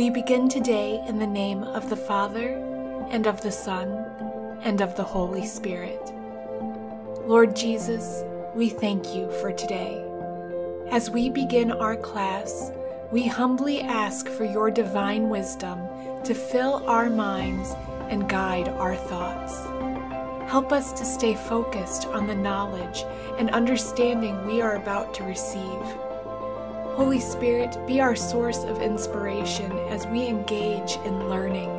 We begin today in the name of the Father, and of the Son, and of the Holy Spirit. Lord Jesus, we thank you for today. As we begin our class, we humbly ask for your divine wisdom to fill our minds and guide our thoughts. Help us to stay focused on the knowledge and understanding we are about to receive. Holy Spirit, be our source of inspiration as we engage in learning.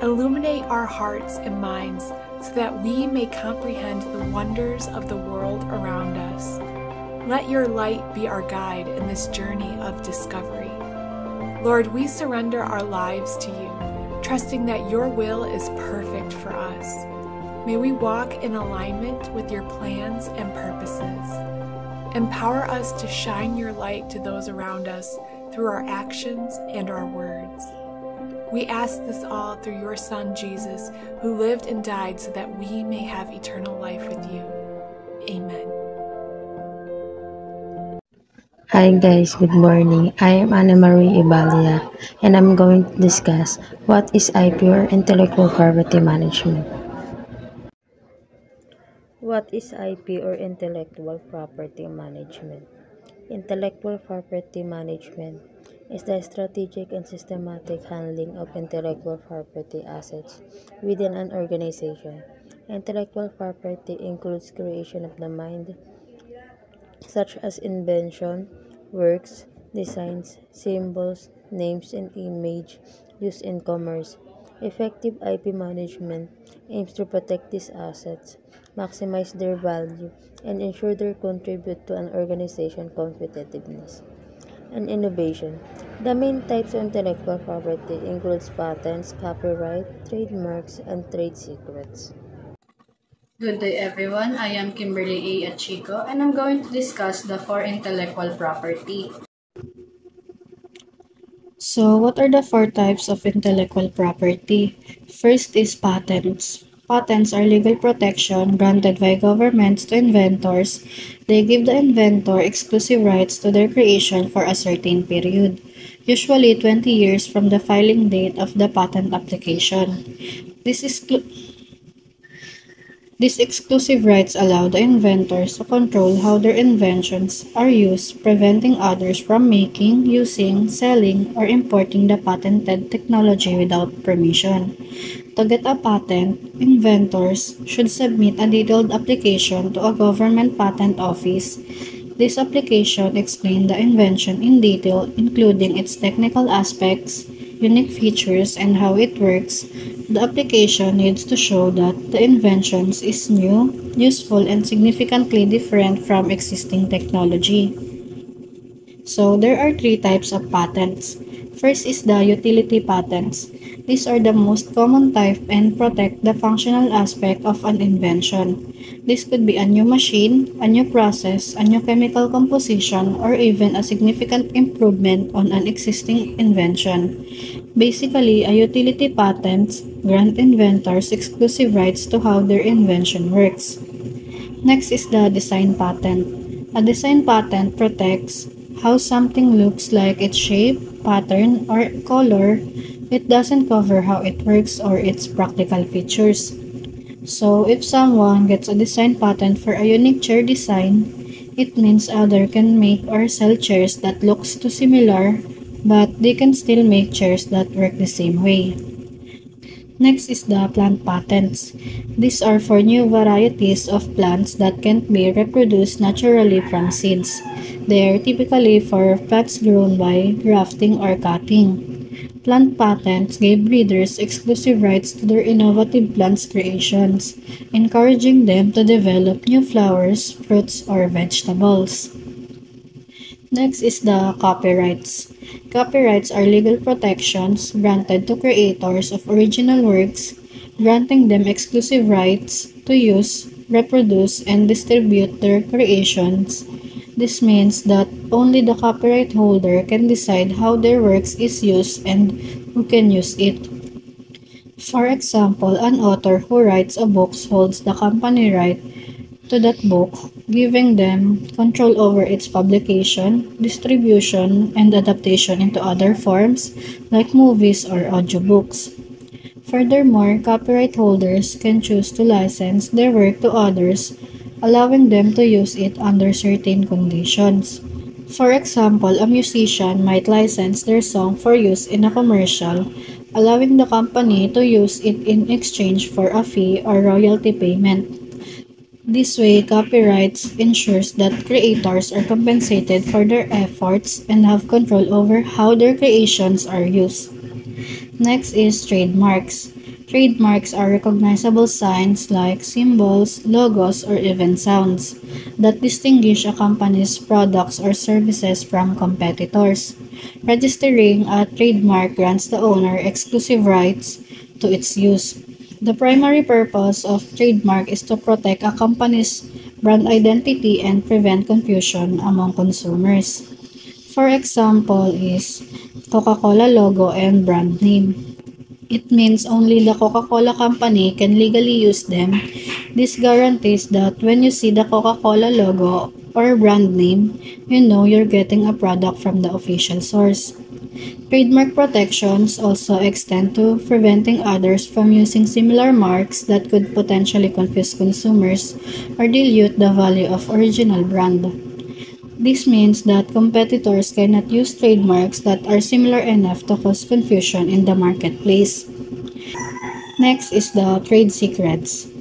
Illuminate our hearts and minds so that we may comprehend the wonders of the world around us. Let your light be our guide in this journey of discovery. Lord, we surrender our lives to you, trusting that your will is perfect for us. May we walk in alignment with your plans and purposes. Empower us to shine your light to those around us through our actions and our words. We ask this all through your Son, Jesus, who lived and died so that we may have eternal life with you. Amen. Hi guys, good morning. I am Ana Marie Ibalia and I'm going to discuss what is IP or Intellectual Property Management. What is IP or Intellectual Property Management? Intellectual property management is the strategic and systematic handling of intellectual property assets within an organization. Intellectual property includes creation of the mind, such as invention, works, designs, symbols, names, and image used in commerce. Effective IP management aims to protect these assets, maximize their value, and ensure they contribute to an organization's competitiveness and innovation. The main types of intellectual property includes patents, copyright, trademarks, and trade secrets. Good day everyone, I am Kimberly A. Achico and I'm going to discuss the four intellectual property. So, what are the four types of intellectual property? First is patents. Patents are legal protection granted by governments to inventors. They give the inventor exclusive rights to their creation for a certain period, usually 20 years from the filing date of the patent application. These exclusive rights allow the inventors to control how their inventions are used, preventing others from making, using, selling, or importing the patented technology without permission. To get a patent, inventors should submit a detailed application to a government patent office. This application explains the invention in detail, including its technical aspects, unique features, and how it works. The application needs to show that the invention is new, useful, and significantly different from existing technology. So, there are three types of patents. First is the utility patents. These are the most common type and protect the functional aspect of an invention. This could be a new machine, a new process, a new chemical composition, or even a significant improvement on an existing invention. Basically, a utility patents grant inventors exclusive rights to how their invention works. Next is the design patent. A design patent protects how something looks, like its shape, pattern, or color. It doesn't cover how it works or its practical features. So, if someone gets a design patent for a unique chair design, it means others can make or sell chairs that looks too similar, but they can still make chairs that work the same way. Next is the plant patents. These are for new varieties of plants that can't be reproduced naturally from seeds. They are typically for plants grown by grafting or cutting. Plant patents gave breeders exclusive rights to their innovative plants creations, encouraging them to develop new flowers, fruits, or vegetables. Next is the copyrights. Copyrights are legal protections granted to creators of original works, granting them exclusive rights to use, reproduce, and distribute their creations. This means that only the copyright holder can decide how their works is used and who can use it. For example, an author who writes a book holds the company right to that book, giving them control over its publication, distribution, and adaptation into other forms like movies or audiobooks. Furthermore, copyright holders can choose to license their work to others, allowing them to use it under certain conditions. For example, a musician might license their song for use in a commercial, allowing the company to use it in exchange for a fee or royalty payment. This way, copyrights ensures that creators are compensated for their efforts and have control over how their creations are used. Next is trademarks. Trademarks are recognizable signs like symbols, logos, or even sounds that distinguish a company's products or services from competitors. Registering a trademark grants the owner exclusive rights to its use. The primary purpose of trademark is to protect a company's brand identity and prevent confusion among consumers. For example is Coca-Cola logo and brand name. It means only the Coca-Cola company can legally use them. This guarantees that when you see the Coca-Cola logo or brand name, you know you're getting a product from the official source. Trademark protections also extend to preventing others from using similar marks that could potentially confuse consumers or dilute the value of original brand. This means that competitors cannot use trademarks that are similar enough to cause confusion in the marketplace. Next is the trade secrets.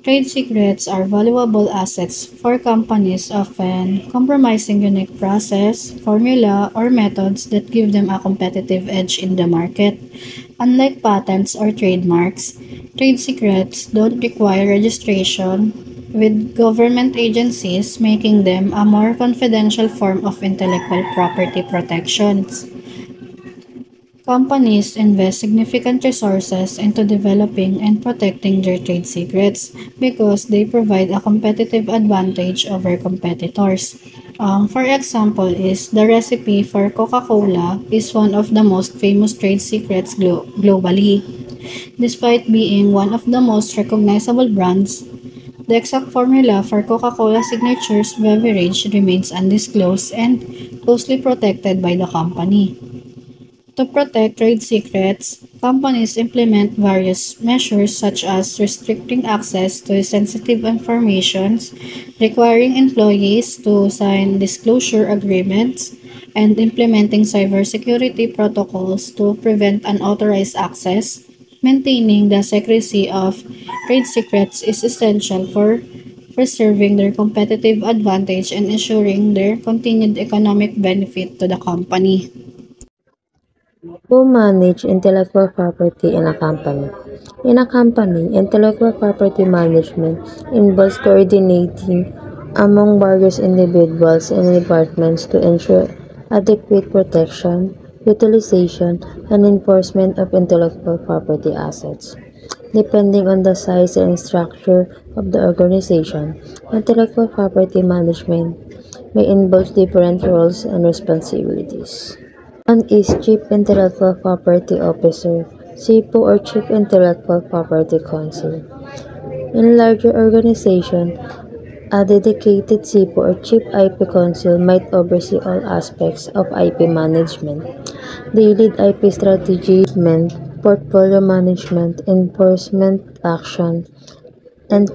Trade secrets are valuable assets for companies, often compromising unique process, formula, or methods that give them a competitive edge in the market. Unlike patents or trademarks, trade secrets don't require registration with government agencies, making them a more confidential form of intellectual property protections. Companies invest significant resources into developing and protecting their trade secrets because they provide a competitive advantage over competitors. For example, is the recipe for Coca-Cola is one of the most famous trade secrets globally. Despite being one of the most recognizable brands, the exact formula for Coca-Cola Signature's beverage remains undisclosed and closely protected by the company. To protect trade secrets, companies implement various measures such as restricting access to sensitive information, requiring employees to sign disclosure agreements, and implementing cybersecurity protocols to prevent unauthorized access. Maintaining the secrecy of trade secrets is essential for preserving their competitive advantage and ensuring their continued economic benefit to the company. Who manage intellectual property in a company? In a company, intellectual property management involves coordinating among various individuals and departments to ensure adequate protection, utilization, and enforcement of intellectual property assets. Depending on the size and structure of the organization, intellectual property management may involve different roles and responsibilities. One is Chief Intellectual Property Officer, CIPO or Chief Intellectual Property Council. In larger organizations, a dedicated CIPO or Chief IP Council might oversee all aspects of IP management. They lead IP strategy, portfolio management, enforcement action, and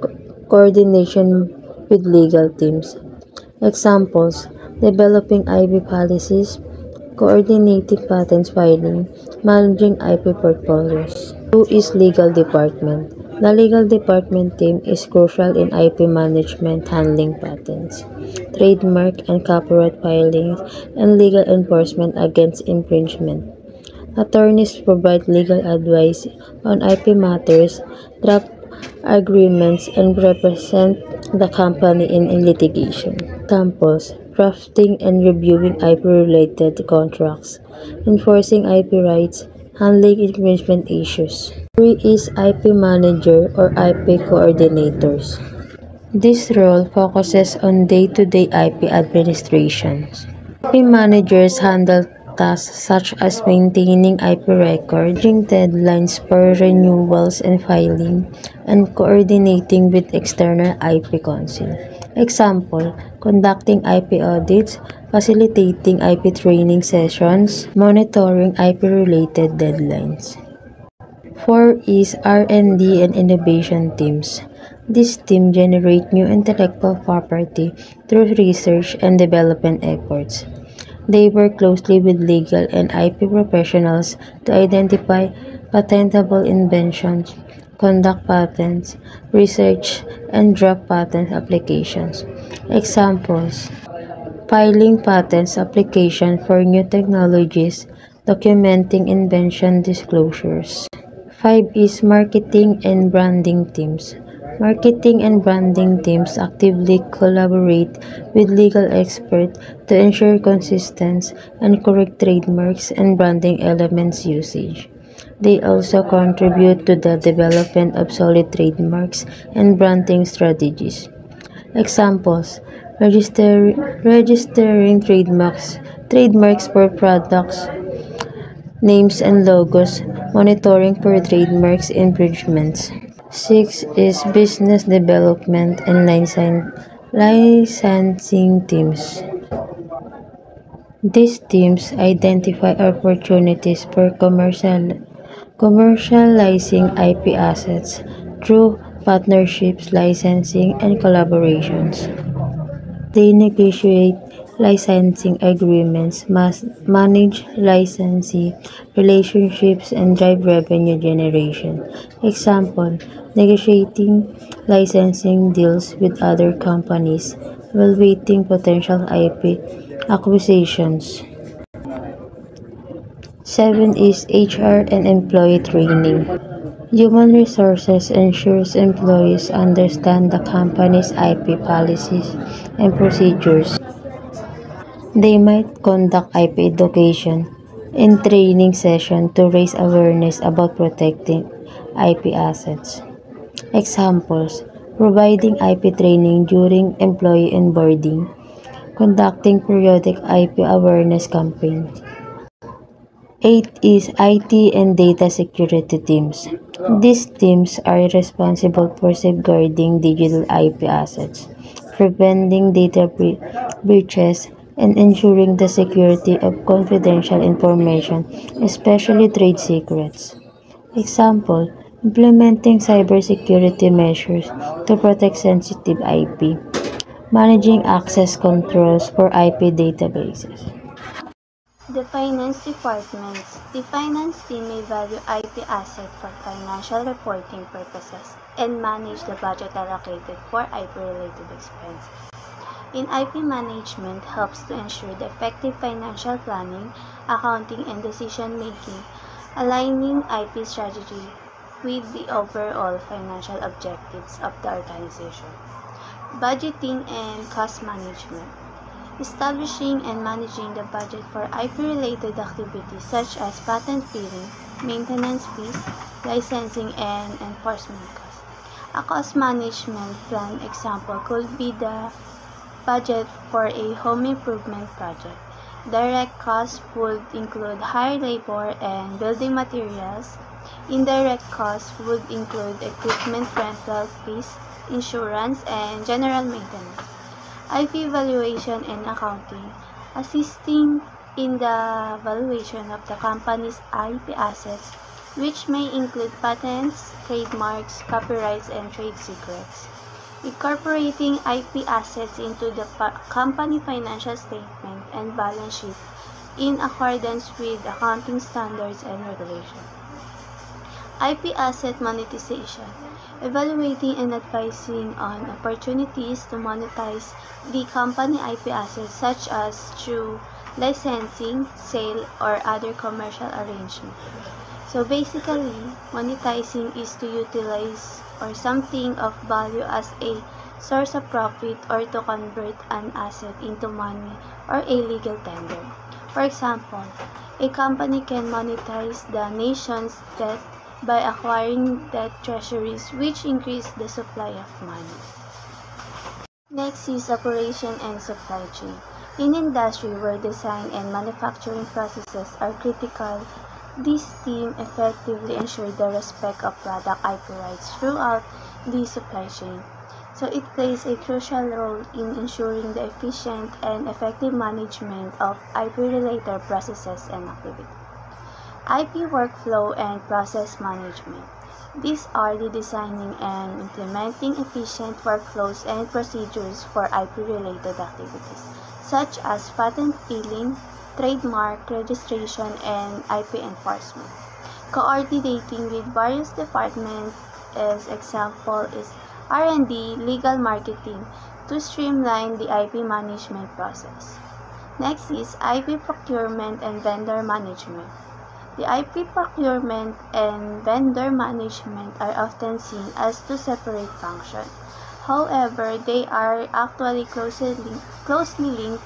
coordination with legal teams. Examples: developing IP policies, coordinating patents filing, managing IP portfolios. Two is legal department. The legal department team is crucial in IP management, handling patents, trademark and copyright filings, and legal enforcement against infringement. Attorneys provide legal advice on IP matters, draft agreements, and represent the company in litigation. Examples: drafting and reviewing IP-related contracts, enforcing IP rights, handling infringement issues. Three is IP manager or IP coordinators. This role focuses on day-to-day IP administration. IP managers handle tasks such as maintaining IP records, managing deadlines for renewals and filing, and coordinating with external IP counsel. Example, conducting IP audits, facilitating IP training sessions, monitoring IP-related deadlines. 4 is R&D and innovation teams. This team generate new intellectual property through research and development efforts. They work closely with legal and IP professionals to identify patentable inventions, conduct patents, research, and draft patent applications. Examples: filing patents application for new technologies, documenting invention disclosures. 5 is marketing and branding teams. Marketing and branding teams actively collaborate with legal experts to ensure consistent and correct trademarks and branding elements usage. They also contribute to the development of solid trademarks and branding strategies. Examples: registering trademarks for products, names and logos, monitoring for trademarks infringements. 6 is business development and licensing teams. These teams identify opportunities for commercializing IP assets through partnerships, licensing, and collaborations. They negotiate licensing agreements, manage licensee relationships, and drive revenue generation. Example: negotiating licensing deals with other companies, evaluating potential IP acquisitions. 7 is HR and employee training. Human resources ensures employees understand the company's IP policies and procedures. They might conduct IP education and training sessions to raise awareness about protecting IP assets. Examples: providing IP training during employee onboarding, conducting periodic IP awareness campaigns. 8 is IT and data security teams. These teams are responsible for safeguarding digital IP assets, preventing data breaches, and ensuring the security of confidential information, especially trade secrets. Example: implementing cybersecurity measures to protect sensitive IP, managing access controls for IP databases. The Finance Departments. The finance team may value IP assets for financial reporting purposes and manage the budget allocated for IP-related expenses. In IP management helps to ensure the effective financial planning, accounting, and decision-making, aligning IP strategy with the overall financial objectives of the organization. Budgeting and cost management. Establishing and managing the budget for IP-related activities such as patent filing, maintenance fees, licensing, and enforcement costs. A cost management plan example could be the budget for a home improvement project. Direct costs would include hire labor and building materials. Indirect costs would include equipment rental fees, insurance, and general maintenance. IP valuation and accounting, assisting in the valuation of the company's IP assets, which may include patents, trademarks, copyrights, and trade secrets. Incorporating IP assets into the company financial statement and balance sheet in accordance with accounting standards and regulations. IP asset monetization, evaluating and advising on opportunities to monetize the company IP assets such as through licensing, sale, or other commercial arrangement. So basically, monetizing is to utilize or something of value as a source of profit or to convert an asset into money or a legal tender. For example, a company can monetize the nation's debt by acquiring debt treasuries which increase the supply of money. Next is operation and supply chain. In industry where design and manufacturing processes are critical, this team effectively ensures the respect of product IP rights throughout the supply chain. So it plays a crucial role in ensuring the efficient and effective management of IP-related processes and activities. IP workflow and process management. These are the designing and implementing efficient workflows and procedures for IP-related activities, such as patent filing, trademark registration, and IP enforcement. Coordinating with various departments, as example is R&D, legal marketing, to streamline the IP management process. Next is IP procurement and vendor management. The IP procurement and vendor management are often seen as two separate functions. However, they are actually closely linked.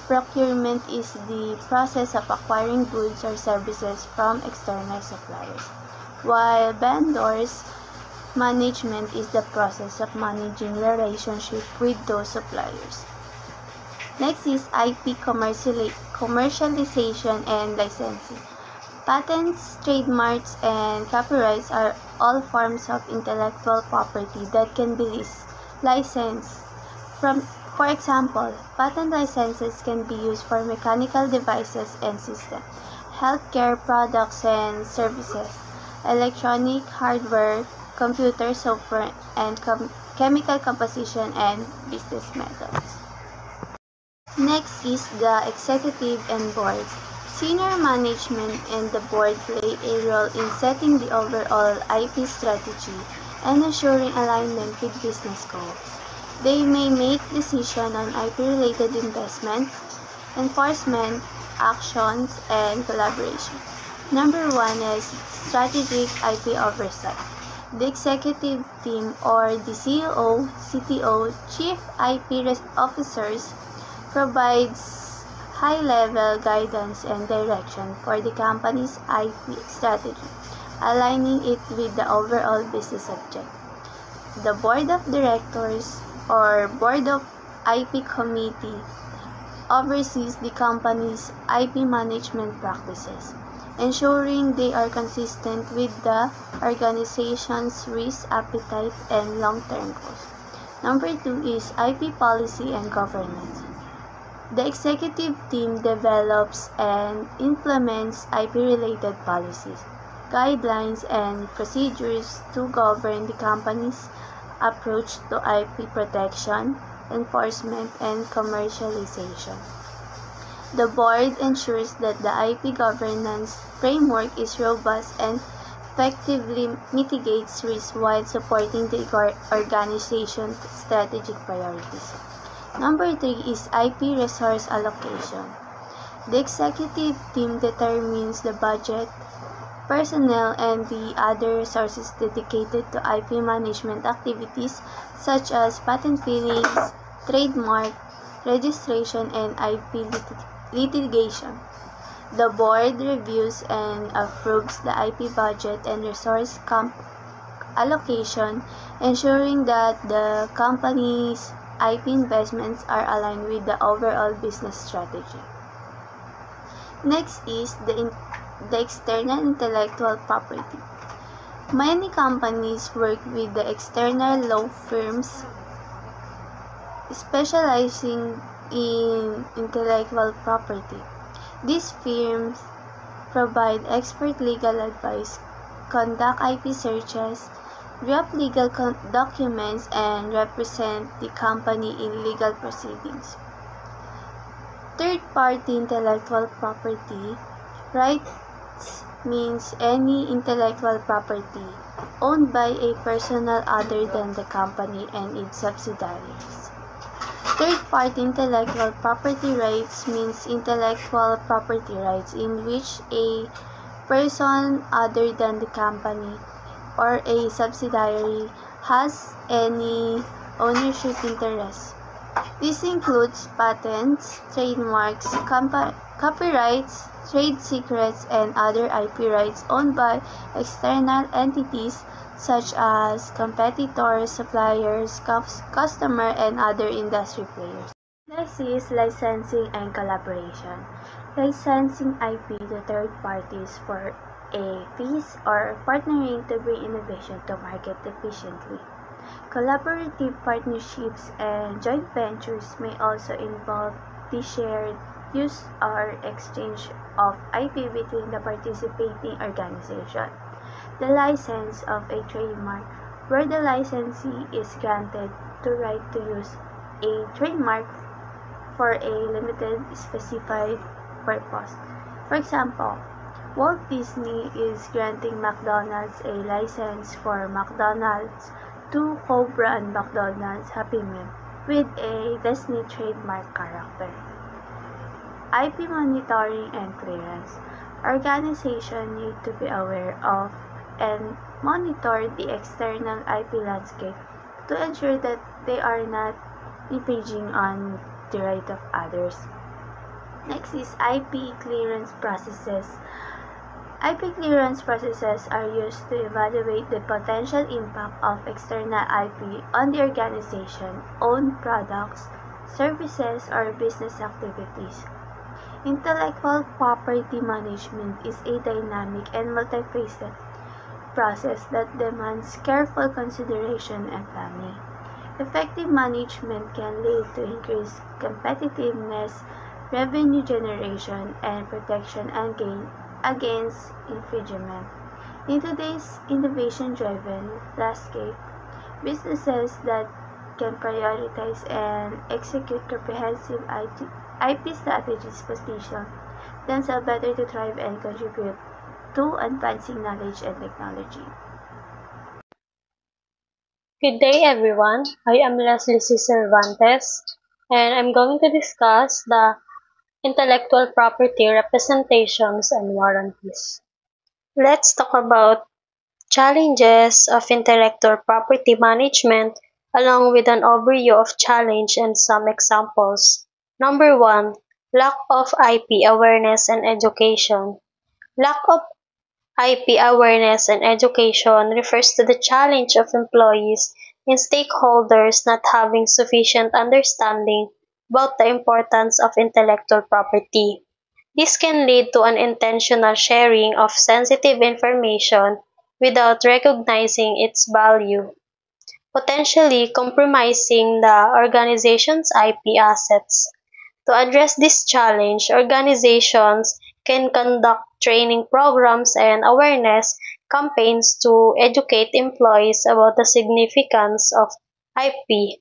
Procurement is the process of acquiring goods or services from external suppliers, while vendors management is the process of managing relationship with those suppliers. Next is IP commercialization and licensing. Patents, trademarks, and copyrights are all forms of intellectual property that can be licensed. For example, patent licenses can be used for mechanical devices and systems, healthcare products and services, electronic hardware, computer software, and chemical composition and business methods. Next is the executive and board. Senior management and the board play a role in setting the overall IP strategy and ensuring alignment with business goals. They may make decisions on IP-related investment, enforcement, actions, and collaboration. Number 1 is strategic IP oversight. The executive team or the CEO, CTO, Chief IP Officers provides high-level guidance and direction for the company's IP strategy, aligning it with the overall business objective. The Board of Directors or Board of IP Committee oversees the company's IP management practices, ensuring they are consistent with the organization's risk appetite and long-term goals. Number 2 is IP policy and governance. The executive team develops and implements IP-related policies, guidelines, and procedures to govern the company's approach to IP protection, enforcement, and commercialization. The board ensures that the IP governance framework is robust and effectively mitigates risk while supporting the organization's strategic priorities. Number 3 is IP resource allocation. The executive team determines the budget, personnel, and the other resources dedicated to IP management activities such as patent filings, trademark registration, and IP litigation. The board reviews and approves the IP budget and resource allocation, ensuring that the company's IP investments are aligned with the overall business strategy. Next is the external intellectual property. Many companies work with the external law firms specializing in intellectual property. These firms provide expert legal advice, conduct IP searches, draft legal documents, and represent the company in legal proceedings. Third-party intellectual property rights means any intellectual property owned by a personnel other than the company and its subsidiaries. Third-party intellectual property rights means intellectual property rights in which a person other than the company or a subsidiary has any ownership interest. This includes patents, trademarks, copyrights, trade secrets, and other IP rights owned by external entities such as competitors, suppliers, customers, and other industry players. Next is licensing and collaboration. Licensing IP to third parties for a fees or partnering to bring innovation to market efficiently. Collaborative partnerships and joint ventures may also involve the shared use or exchange of IP between the participating organization. The license of a trademark, where the licensee is granted the right to use a trademark for a limited specified purpose. For example, Walt Disney is granting McDonald's a license for McDonald's to co-brand McDonald's Happy Meal with a Disney trademark character. IP monitoring and clearance. Organizations need to be aware of and monitor the external IP landscape to ensure that they are not infringing on the right of others. Next is IP clearance processes. IP clearance processes are used to evaluate the potential impact of external IP on the organization's own products, services, or business activities. Intellectual property management is a dynamic and multifaceted process that demands careful consideration and planning. Effective management can lead to increased competitiveness, revenue generation, and protection against infringement. In today's innovation-driven landscape, businesses that can prioritize and execute comprehensive IP strategies position themselves better to thrive and contribute to advancing knowledge and technology. Good day, everyone. I am Leslie C. Cervantes, and I'm going to discuss the intellectual property representations and warranties. Let's talk about challenges of intellectual property management along with an overview of challenge and some examples. Number 1, lack of IP awareness and education. Lack of IP awareness and education refers to the challenge of employees and stakeholders not having sufficient understanding about the importance of intellectual property. This can lead to unintentional sharing of sensitive information without recognizing its value, potentially compromising the organization's IP assets. To address this challenge, organizations can conduct training programs and awareness campaigns to educate employees about the significance of IP,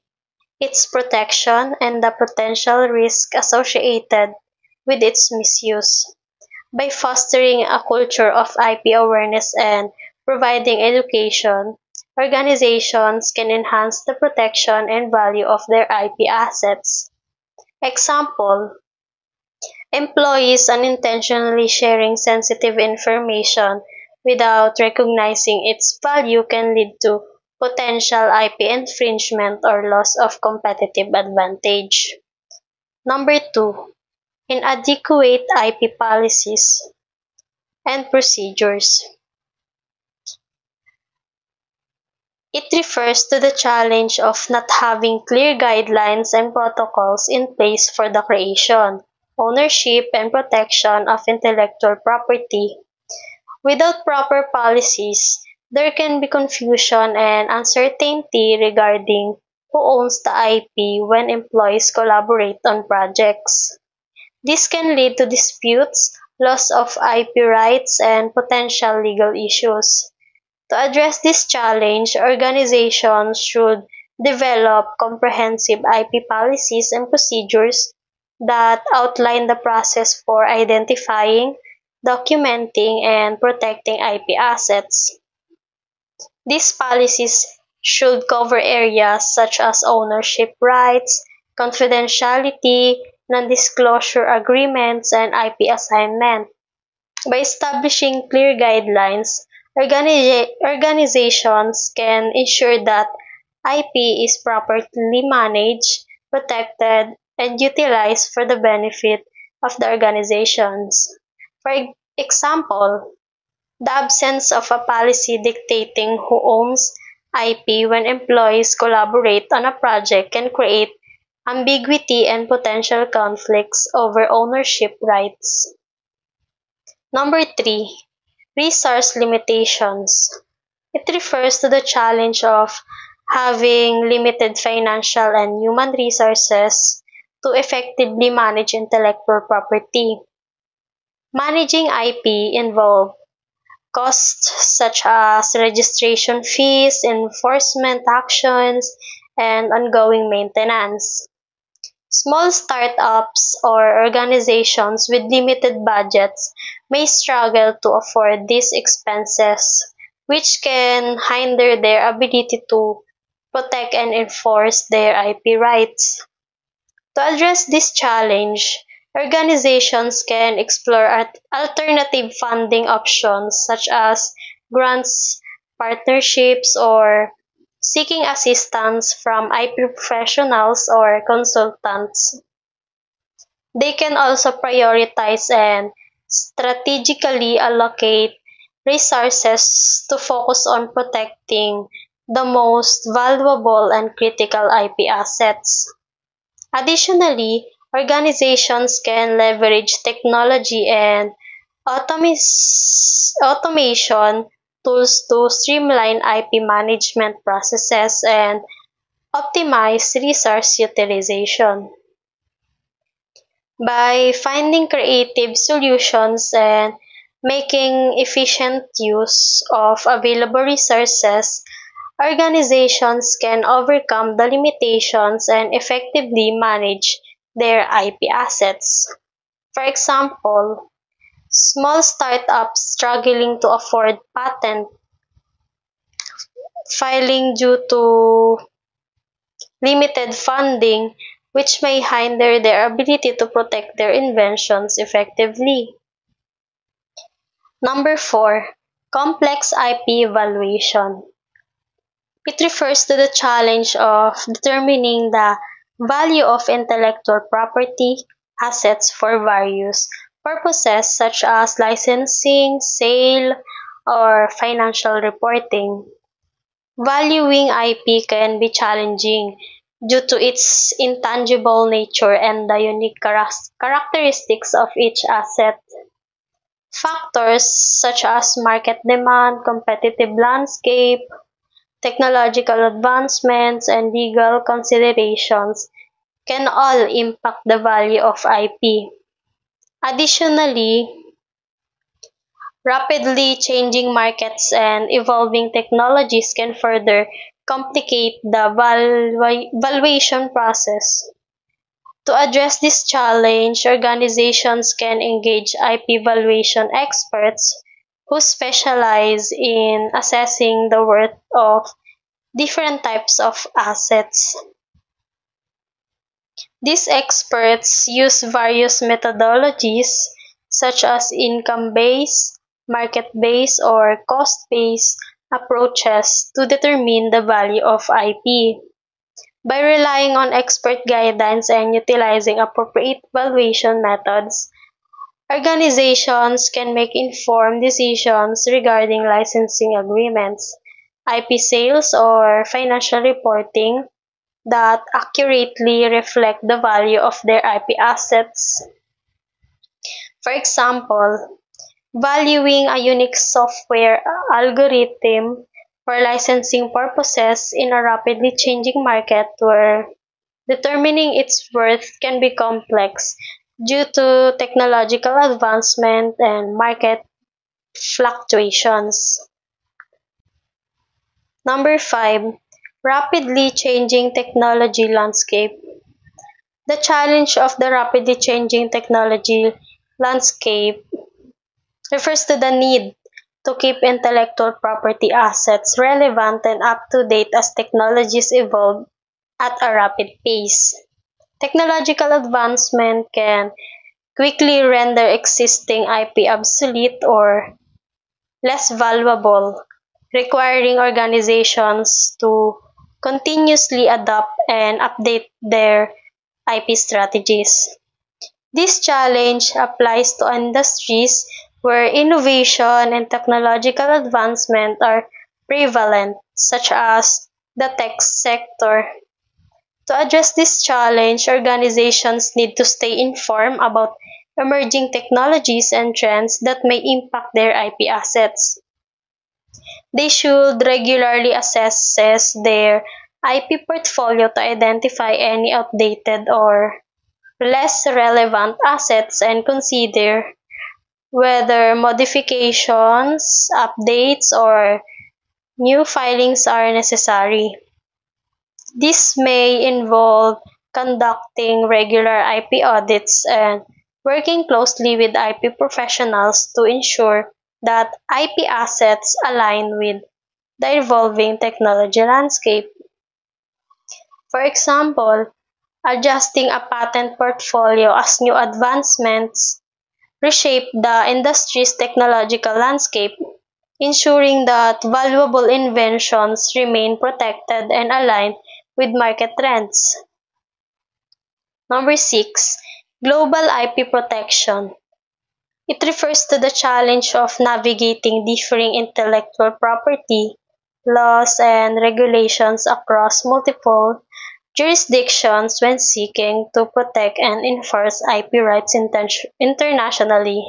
its protection, and the potential risk associated with its misuse. By fostering a culture of IP awareness and providing education, organizations can enhance the protection and value of their IP assets. Example: employees unintentionally sharing sensitive information without recognizing its value can lead to potential IP infringement or loss of competitive advantage. Number 2, inadequate IP policies and procedures. It refers to the challenge of not having clear guidelines and protocols in place for the creation, ownership, and protection of intellectual property. Without proper policies, there can be confusion and uncertainty regarding who owns the IP when employees collaborate on projects. This can lead to disputes, loss of IP rights, and potential legal issues. To address this challenge, organizations should develop comprehensive IP policies and procedures that outline the process for identifying, documenting, and protecting IP assets. These policies should cover areas such as ownership rights, confidentiality, non-disclosure agreements, and IP assignment. By establishing clear guidelines, organizations can ensure that IP is properly managed, protected, and utilized for the benefit of the organizations. For example, the absence of a policy dictating who owns IP when employees collaborate on a project can create ambiguity, and potential conflicts over ownership rights. Number 3. Resource limitations. It refers to the challenge of having limited financial and human resources to effectively manage intellectual property. Managing IP involves costs such as registration fees, enforcement actions, and ongoing maintenance. Small startups or organizations with limited budgets may struggle to afford these expenses, which can hinder their ability to protect and enforce their IP rights. To address this challenge, organizations can explore alternative funding options such as grants, partnerships, or seeking assistance from IP professionals or consultants. They can also prioritize and strategically allocate resources to focus on protecting the most valuable and critical IP assets. Additionally, organizations can leverage technology and automation tools to streamline IP management processes and optimize resource utilization. By finding creative solutions and making efficient use of available resources, organizations can overcome the limitations and effectively manage their IP assets. For example, small startups struggling to afford patent filing due to limited funding, which may hinder their ability to protect their inventions effectively. Number 4. Complex IP evaluation. It refers to the challenge of determining the value of intellectual property assets for various purposes such as licensing, sale, or financial reporting. Valuing IP can be challenging due to its intangible nature and the unique characteristics of each asset. Factors such as market demand, competitive landscape, technological advancements, and legal considerations can all impact the value of IP. Additionally, rapidly changing markets and evolving technologies can further complicate the valuation process. To address this challenge, organizations can engage IP valuation experts who specialize in assessing the worth of different types of assets. These experts use various methodologies such as income-based, market-based, or cost-based approaches to determine the value of IP. By relying on expert guidance and utilizing appropriate valuation methods, organizations can make informed decisions regarding licensing agreements, IP sales, or financial reporting that accurately reflect the value of their IP assets. For example, valuing a unique software algorithm for licensing purposes in a rapidly changing market where determining its worth can be complex due to technological advancement and market fluctuations. Number 5. Rapidly changing technology landscape. The challenge of the rapidly changing technology landscape refers to the need to keep intellectual property assets relevant and up to date as technologies evolve at a rapid pace. Technological advancement can quickly render existing IP obsolete or less valuable, requiring organizations to continuously adopt and update their IP strategies. This challenge applies to industries where innovation and technological advancement are prevalent, such as the tech sector. To address this challenge, organizations need to stay informed about emerging technologies and trends that may impact their IP assets. They should regularly assess their IP portfolio to identify any outdated or less relevant assets and consider whether modifications, updates, or new filings are necessary. This may involve conducting regular IP audits and working closely with IP professionals to ensure that IP assets align with the evolving technology landscape. For example, adjusting a patent portfolio as new advancements reshape the industry's technological landscape, ensuring that valuable inventions remain protected and aligned with market trends. Number 6, global IP protection. It refers to the challenge of navigating differing intellectual property laws and regulations across multiple jurisdictions when seeking to protect and enforce IP rights internationally.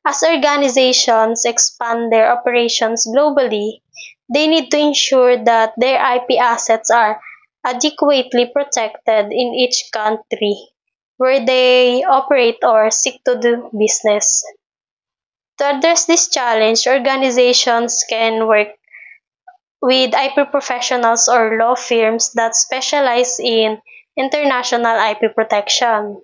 As organizations expand their operations globally, they need to ensure that their IP assets are adequately protected in each country where they operate or seek to do business. To address this challenge, organizations can work with IP professionals or law firms that specialize in international IP protection.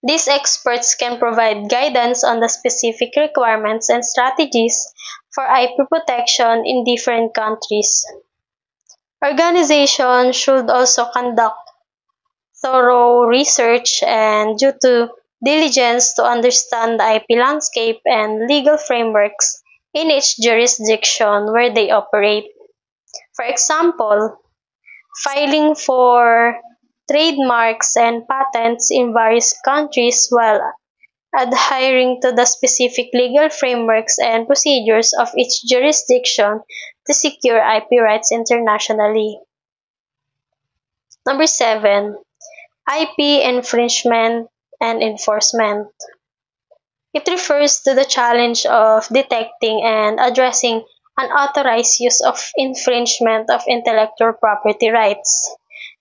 These experts can provide guidance on the specific requirements and strategies for IP protection in different countries. Organizations should also conduct thorough research and due diligence to understand the IP landscape and legal frameworks in each jurisdiction where they operate. For example, filing for trademarks and patents in various countries while adhering to the specific legal frameworks and procedures of each jurisdiction to secure IP rights internationally. Number 7, IP infringement and enforcement. It refers to the challenge of detecting and addressing unauthorized use of infringement of intellectual property rights.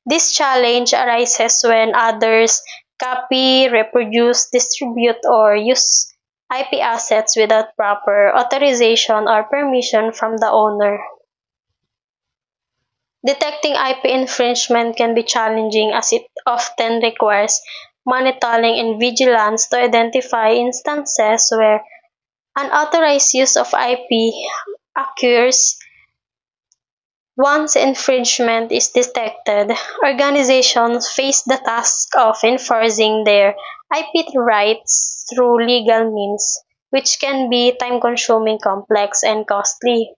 This challenge arises when others copy, reproduce, distribute, or use IP assets without proper authorization or permission from the owner. Detecting IP infringement can be challenging as it often requires monitoring and vigilance to identify instances where unauthorized use of IP occurs. Once infringement is detected, organizations face the task of enforcing their IP rights through legal means, which can be time-consuming, complex, and costly.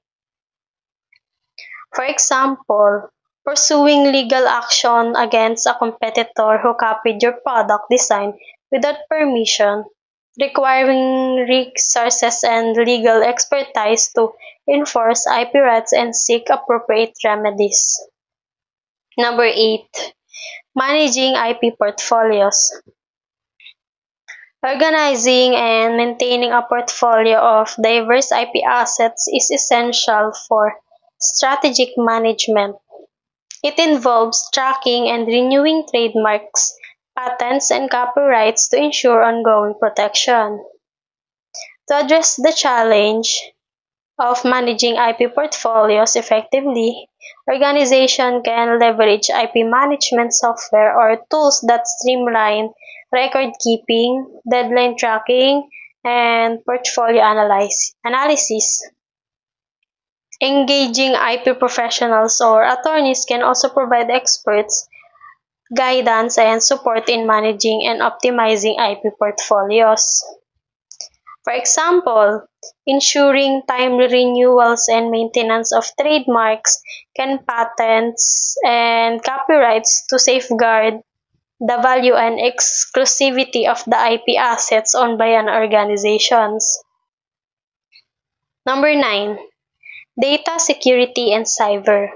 For example, pursuing legal action against a competitor who copied your product design without permission, requiring resources and legal expertise to enforce IP rights and seek appropriate remedies. Number 8, managing IP portfolios. Organizing and maintaining a portfolio of diverse IP assets is essential for strategic management. It involves tracking and renewing trademarks, patents, and copyrights to ensure ongoing protection. To address the challenge of managing IP portfolios effectively, organizations can leverage IP management software or tools that streamline record keeping, deadline tracking, and portfolio analysis. Engaging IP professionals or attorneys can also provide experts guidance and support in managing and optimizing IP portfolios. For example, ensuring timely renewals and maintenance of trademarks, patents, and copyrights to safeguard the value and exclusivity of the IP assets owned by an organization. Number 9, data security and cyber.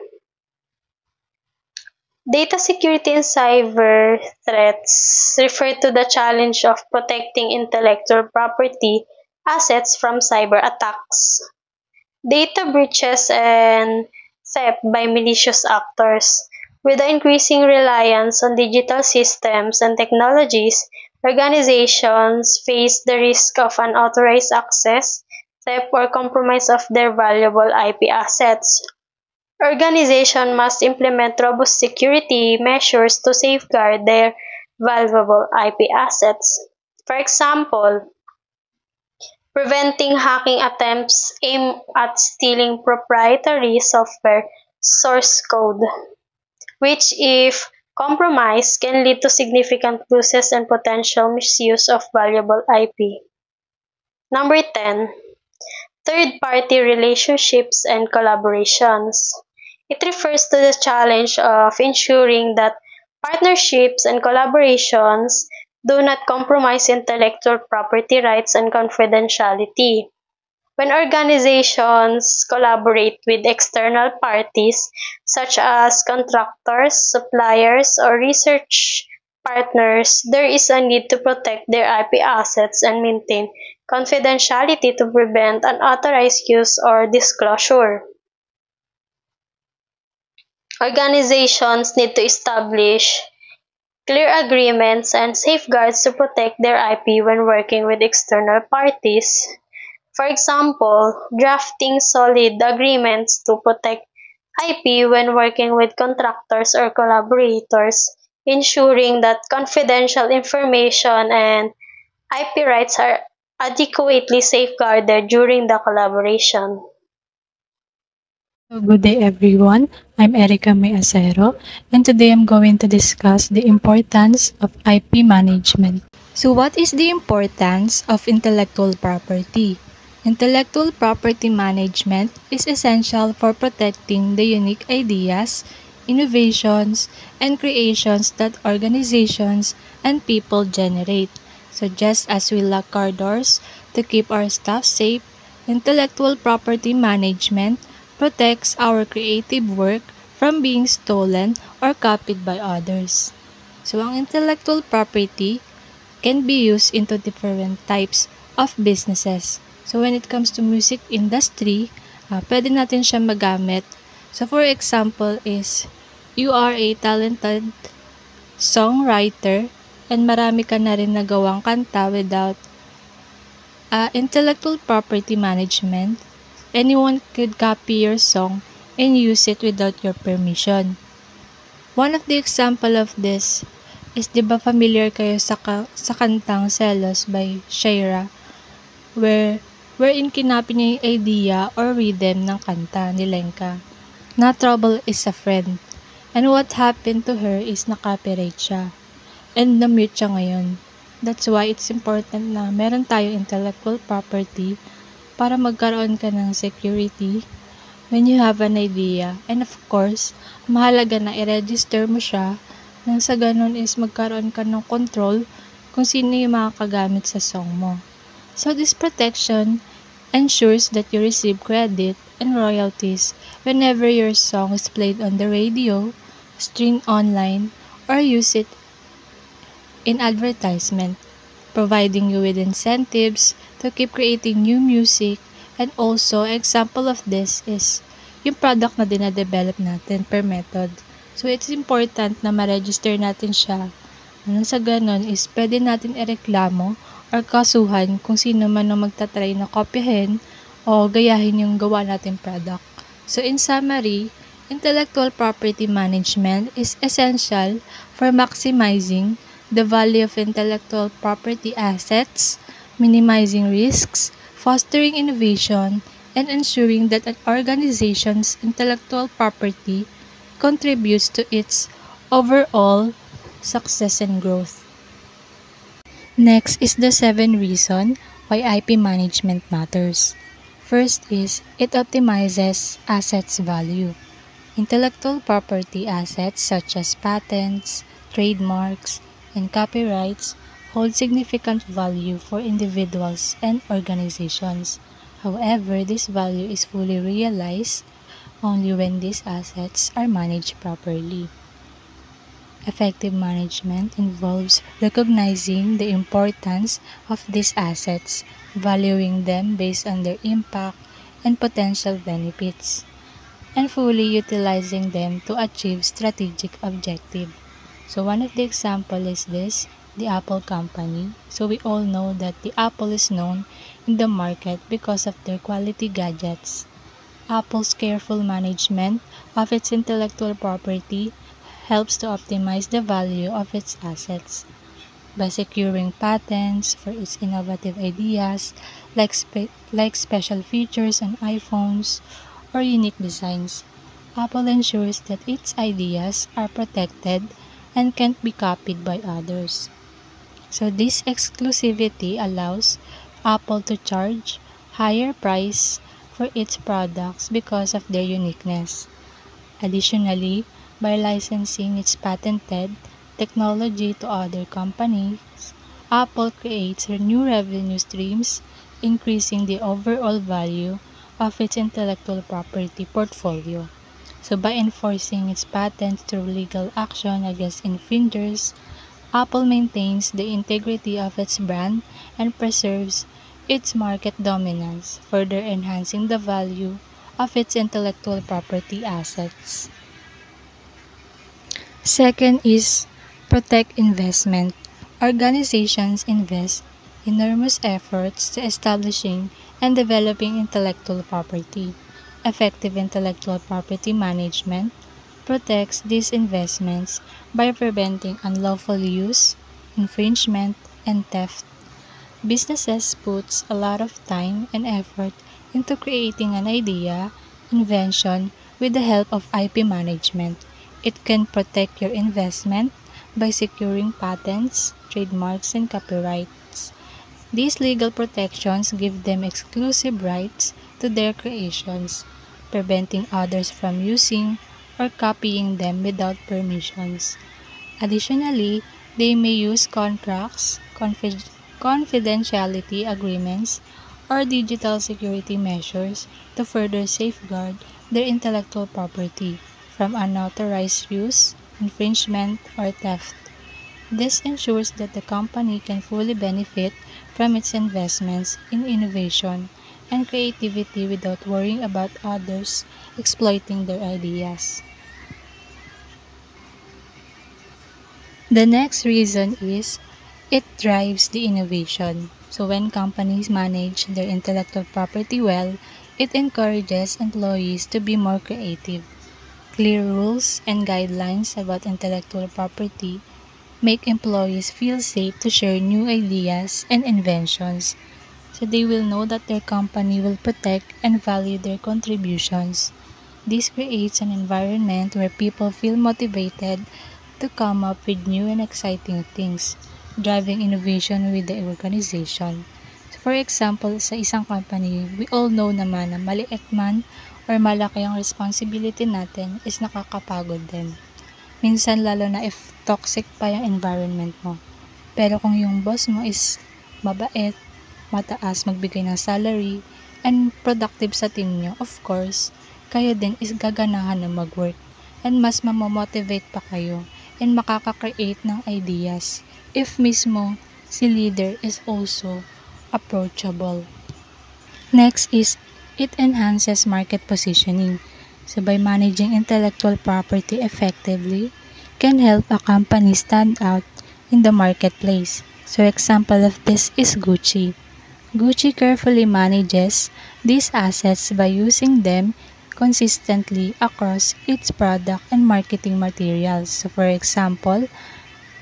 Data security and cyber threats refer to the challenge of protecting intellectual property assets from cyber attacks, data breaches, and theft by malicious actors. With the increasing reliance on digital systems and technologies, organizations face the risk of unauthorized access, theft, or compromise of their valuable IP assets. Organizations must implement robust security measures to safeguard their valuable IP assets. For example, preventing hacking attempts aimed at stealing proprietary software source code, which, if compromised, can lead to significant losses and potential misuse of valuable IP. Number 10. Third-party relationships and collaborations. It refers to the challenge of ensuring that partnerships and collaborations do not compromise intellectual property rights and confidentiality. When organizations collaborate with external parties, such as contractors, suppliers, or research partners, there is a need to protect their IP assets and maintain confidentiality to prevent unauthorized use or disclosure. Organizations need to establish clear agreements and safeguards to protect their IP when working with external parties. For example, drafting solid agreements to protect IP when working with contractors or collaborators, ensuring that confidential information and IP rights are adequately safeguarded during the collaboration. So good day everyone, I'm Erica May Acero, and today I'm going to discuss the importance of IP management. So what is the importance of intellectual property? Intellectual property management is essential for protecting the unique ideas, innovations, and creations that organizations and people generate. So just as we lock our doors to keep our stuff safe, intellectual property management protects our creative work from being stolen or copied by others. So ang intellectual property can be used into different types of businesses. So when it comes to music industry, pwede natin siya magamit. So for example is, you are a talented songwriter and marami ka na rin nagawang kanta without intellectual property management. Anyone could copy your song and use it without your permission. One of the example of this is, di ba familiar kayo sa kantang Celos by Shaira, wherein kinopy niya yung idea or rhythm ng kanta ni Lenka, na trouble is a friend. And what happened to her is na-copyright siya. And na-mute siya ngayon. That's why it's important na meron tayong intellectual property para magkaroon ka ng security when you have an idea. And of course, mahalaga na i-register mo siya nang sa ganun is magkaroon ka ng control kung sino yung makakagamit sa song mo. So this protection ensures that you receive credit and royalties whenever your song is played on the radio, streamed online, or use it in advertisement, providing you with incentives to keep creating new music. And also, example of this is yung product na dinadevelop natin per method. So, it's important na ma-register natin siya. Ano sa ganun is pwede natin ireklamo or kasuhan kung sino man ang magtatry na kopyahin o gayahin yung gawa natin product. So, in summary, intellectual property management is essential for maximizing the value of intellectual property assets, minimizing risks, fostering innovation, and ensuring that an organization's intellectual property contributes to its overall success and growth. Next is the 7 reasons why IP management matters. First is, it optimizes assets value. Intellectual property assets such as patents, trademarks, and copyrights hold significant value for individuals and organizations. However, this value is fully realized only when these assets are managed properly. Effective management involves recognizing the importance of these assets, valuing them based on their impact and potential benefits, and fully utilizing them to achieve strategic objectives. So one of the example is the Apple company. So we all know that the Apple is known in the market because of their quality gadgets. Apple's careful management of its intellectual property helps to optimize the value of its assets by securing patents for its innovative ideas like special features on iPhones or unique designs. Apple ensures that its ideas are protected and can't be copied by others. So this exclusivity allows Apple to charge higher price for its products because of their uniqueness. Additionally, by licensing its patented technology to other companies, Apple creates new revenue streams, increasing the overall value of its intellectual property portfolio. So by enforcing its patents through legal action against infringers, Apple maintains the integrity of its brand and preserves its market dominance, further enhancing the value of its intellectual property assets. Second is protect investment. Organizations invest enormous efforts to establishing and developing intellectual property. Effective intellectual property management protects these investments by preventing unlawful use, infringement, and theft. Businesses puts a lot of time and effort into creating an idea, invention with the help of IP management. It can protect your investment by securing patents, trademarks, and copyrights. These legal protections give them exclusive rights to their creations, preventing others from using or copying them without permissions. Additionally, they may use contracts, confidentiality agreements, or digital security measures to further safeguard their intellectual property from unauthorized use, infringement, or theft. This ensures that the company can fully benefit from its investments in innovation and creativity without worrying about others exploiting their ideas. The next reason is it drives the innovation. So when companies manage their intellectual property well, it encourages employees to be more creative. Clear rules and guidelines about intellectual property make employees feel safe to share new ideas and inventions. So they will know that their company will protect and value their contributions. This creates an environment where people feel motivated to come up with new and exciting things, driving innovation with the organization. So for example, sa isang company, we all know naman na maliit man or malaki ang responsibility natin is nakakapagod din. Minsan lalo na if toxic pa yung environment mo. Pero kung yung boss mo is mabait, mataas magbigay ng salary, and productive sa team nyo, of course, kayo din is gaganahan na mag-work. And mas mamomotivate pa kayo and makaka-create ng ideas if mismo si leader is also approachable. Next is it enhances market positioning. So by managing intellectual property effectively can help a company stand out in the marketplace. So example of this is Gucci. Gucci carefully manages these assets by using them consistently across its product and marketing materials. So for example,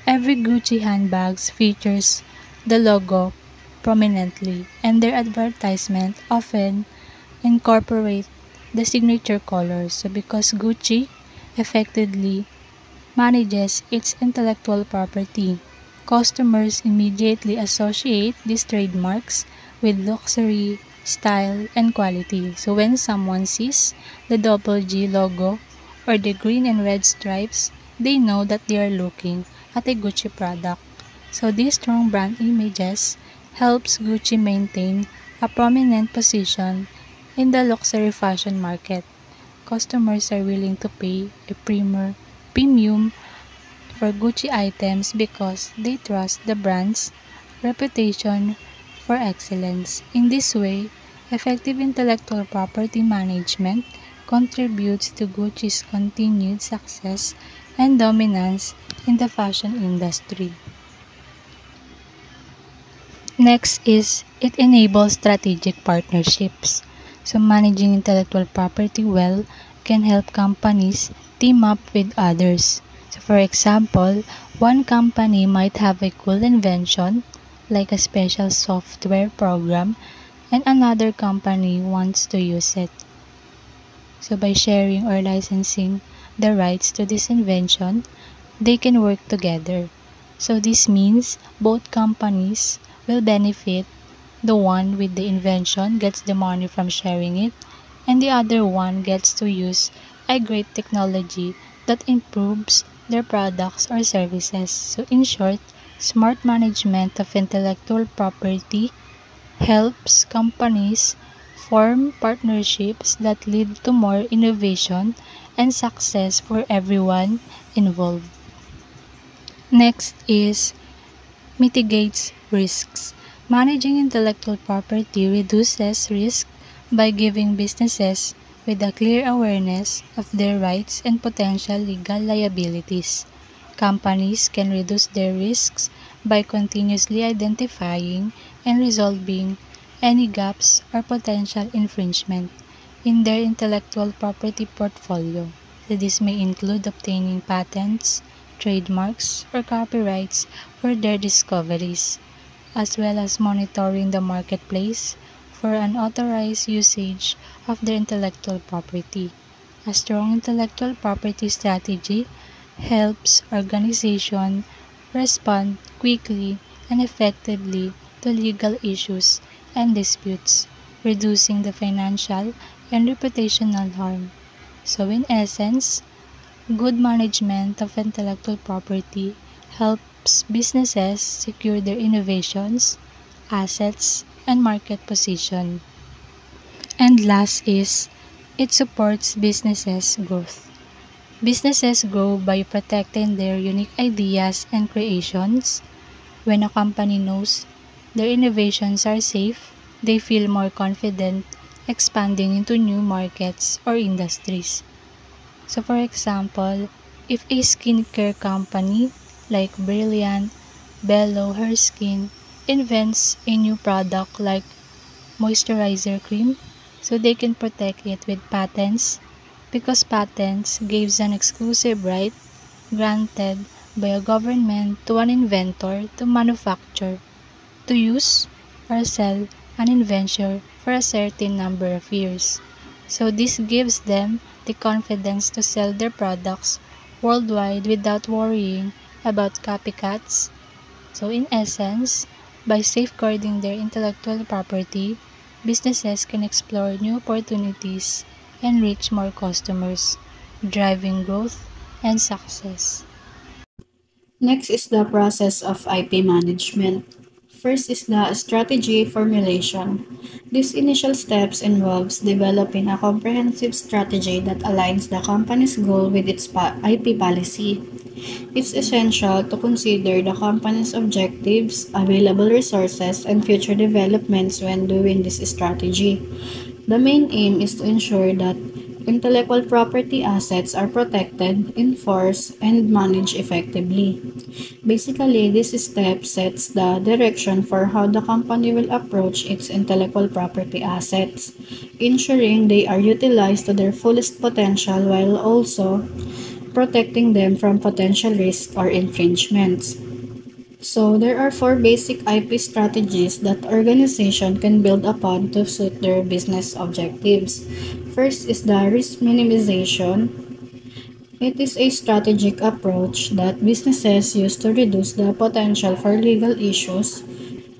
every Gucci handbags features the logo prominently, and their advertisement often incorporate the signature colors. So because Gucci effectively manages its intellectual property, customers immediately associate these trademarks with luxury, style, and quality. So when someone sees the double G logo or the green and red stripes, they know that they are looking at a Gucci product. So these strong brand images helps Gucci maintain a prominent position in the luxury fashion market. Customers are willing to pay a premium for Gucci items because they trust the brand's reputation for excellence. In this way, effective intellectual property management contributes to Gucci's continued success and dominance in the fashion industry. Next is it enables strategic partnerships. So managing intellectual property well can help companies team up with others. So for example, one company might have a cool invention like a special software program and another company wants to use it. So by sharing or licensing the rights to this invention, they can work together. So this means both companies will benefit. The one with the invention gets the money from sharing it, and the other one gets to use a great technology that improves their products or services. So in short, smart management of intellectual property helps companies form partnerships that lead to more innovation and success for everyone involved. Next is mitigates risks. Managing intellectual property reduces risk by giving businesses with a clear awareness of their rights and potential legal liabilities. Companies can reduce their risks by continuously identifying and resolving any gaps or potential infringement in their intellectual property portfolio. This may include obtaining patents, trademarks, or copyrights for their discoveries, as well as monitoring the marketplace for unauthorized usage of their intellectual property. A strong intellectual property strategy helps organizations respond quickly and effectively to legal issues and disputes, reducing the financial and reputational harm. So in essence, good management of intellectual property helps businesses secure their innovations, assets, and market position. And last is it supports businesses' growth. Businesses grow by protecting their unique ideas and creations. When a company knows their innovations are safe, they feel more confident expanding into new markets or industries. So for example, if a skincare company like Brilliant, Bello Hair Skin invents a new product like moisturizer cream, so they can protect it with patents because patents gives an exclusive right granted by a government to an inventor to manufacture, to use, or sell an invention for a certain number of years. So this gives them the confidence to sell their products worldwide without worrying about copycats. So in essence, by safeguarding their intellectual property, businesses can explore new opportunities and reach more customers, driving growth and success. Next is the process of IP management. First is the strategy formulation. These initial steps involves developing a comprehensive strategy that aligns the company's goal with its IP policy. It's essential to consider the company's objectives, available resources, and future developments when doing this strategy. The main aim is to ensure that intellectual property assets are protected, enforced, and managed effectively. Basically, this step sets the direction for how the company will approach its intellectual property assets, ensuring they are utilized to their fullest potential while also protecting them from potential risks or infringements. So, there are four basic IP strategies that organization can build upon to suit their business objectives. First is the risk minimization. It is a strategic approach that businesses use to reduce the potential for legal issues,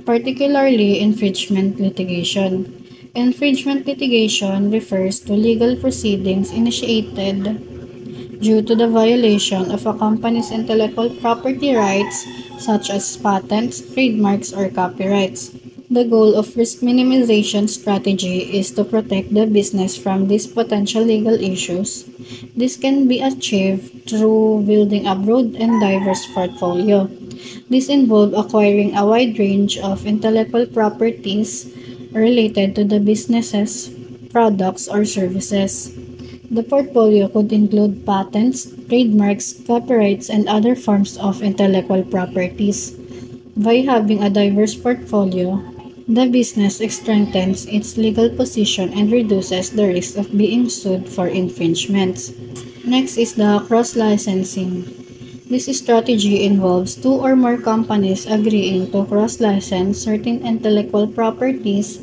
particularly infringement litigation. Infringement litigation refers to legal proceedings initiated due to the violation of a company's intellectual property rights such as patents, trademarks, or copyrights. The goal of risk minimization strategy is to protect the business from these potential legal issues. This can be achieved through building a broad and diverse portfolio. This involves acquiring a wide range of intellectual properties related to the business's products or services. The portfolio could include patents, trademarks, copyrights, and other forms of intellectual properties. By having a diverse portfolio, the business strengthens its legal position and reduces the risk of being sued for infringements. Next is the cross-licensing. This strategy involves two or more companies agreeing to cross-license certain intellectual properties.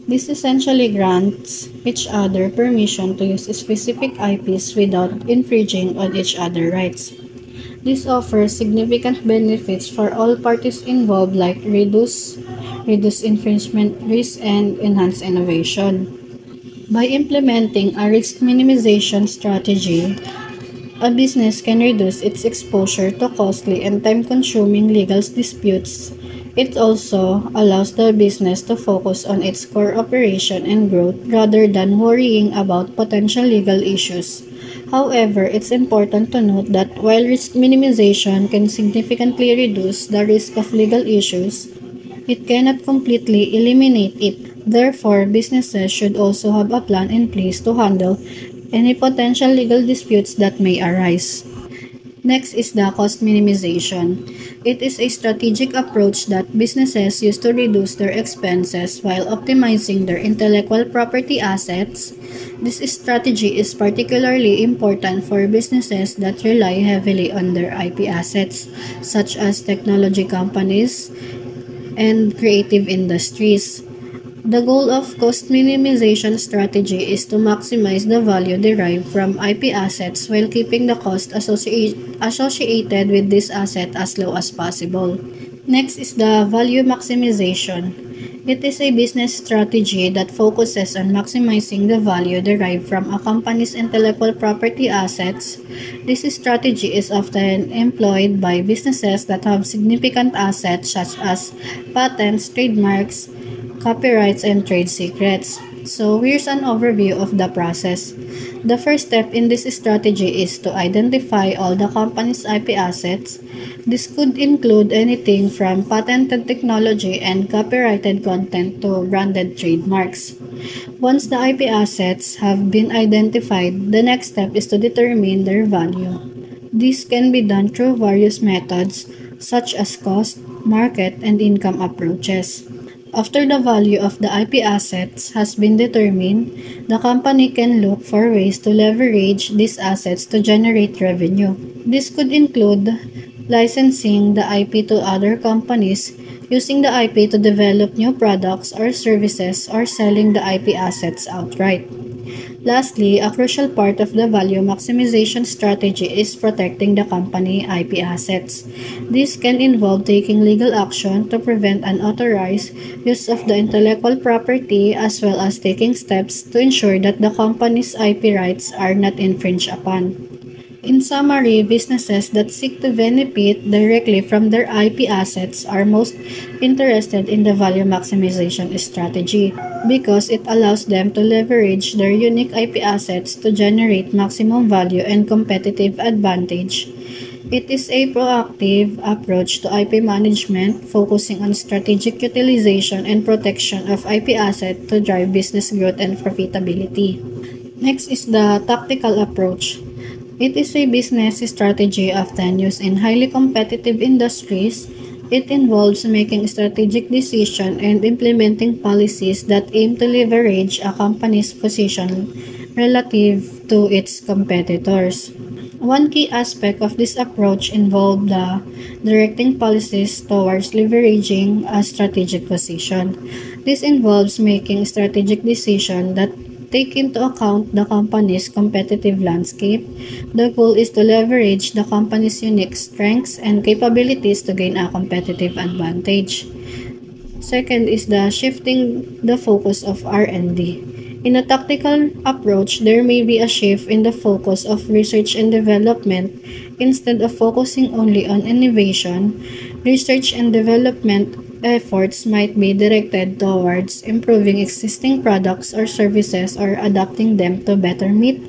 This essentially grants each other permission to use specific IPs without infringing on each other's rights. This offers significant benefits for all parties involved like reduce infringement risk and enhance innovation. By implementing a risk minimization strategy, a business can reduce its exposure to costly and time-consuming legal disputes. It also allows the business to focus on its core operation and growth rather than worrying about potential legal issues. However, it's important to note that while risk minimization can significantly reduce the risk of legal issues, it cannot completely eliminate it. Therefore, businesses should also have a plan in place to handle any potential legal disputes that may arise. Next is the cost minimization. It is a strategic approach that businesses use to reduce their expenses while optimizing their intellectual property assets. This strategy is particularly important for businesses that rely heavily on their IP assets, such as technology companies and creative industries. The goal of cost minimization strategy is to maximize the value derived from IP assets while keeping the cost associated with this asset as low as possible. Next is the value maximization. It is a business strategy that focuses on maximizing the value derived from a company's intellectual property assets. This strategy is often employed by businesses that have significant assets such as patents, trademarks, copyrights, and trade secrets. So here's an overview of the process. The first step in this strategy is to identify all the company's IP assets. This could include anything from patented technology and copyrighted content to branded trademarks. Once the IP assets have been identified, the next step is to determine their value. This can be done through various methods such as cost, market, and income approaches. After the value of the IP assets has been determined, the company can look for ways to leverage these assets to generate revenue. This could include licensing the IP to other companies, using the IP to develop new products or services, or selling the IP assets outright. Lastly, a crucial part of the value maximization strategy is protecting the company IP assets. This can involve taking legal action to prevent unauthorized use of the intellectual property as well as taking steps to ensure that the company's IP rights are not infringed upon. In summary, businesses that seek to benefit directly from their IP assets are most interested in the value maximization strategy because it allows them to leverage their unique IP assets to generate maximum value and competitive advantage. It is a proactive approach to IP management, focusing on strategic utilization and protection of IP assets to drive business growth and profitability. Next is the tactical approach. It is a business strategy often used in highly competitive industries. It involves making strategic decisions and implementing policies that aim to leverage a company's position relative to its competitors. One key aspect of this approach involved directing policies towards leveraging a strategic position. This involves making strategic decisions that take into account the company's competitive landscape. The goal is to leverage the company's unique strengths and capabilities to gain a competitive advantage. Second is the shifting the focus of R&D. In a tactical approach, there may be a shift in the focus of research and development. Instead of focusing only on innovation, research and development efforts might be directed towards improving existing products or services or adapting them to better meet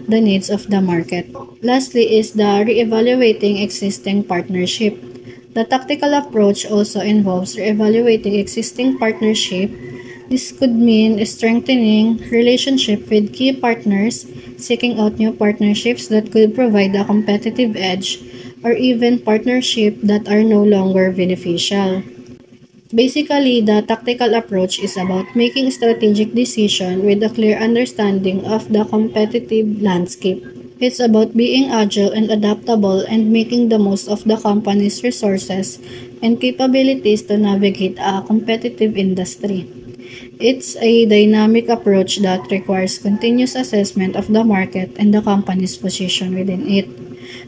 the needs of the market. Lastly is the re-evaluating existing partnership. The tactical approach also involves re-evaluating existing partnership. This could mean strengthening relationship with key partners, seeking out new partnerships that could provide a competitive edge, or even partnerships that are no longer beneficial. Basically, the tactical approach is about making strategic decisions with a clear understanding of the competitive landscape. It's about being agile and adaptable and making the most of the company's resources and capabilities to navigate a competitive industry. It's a dynamic approach that requires continuous assessment of the market and the company's position within it.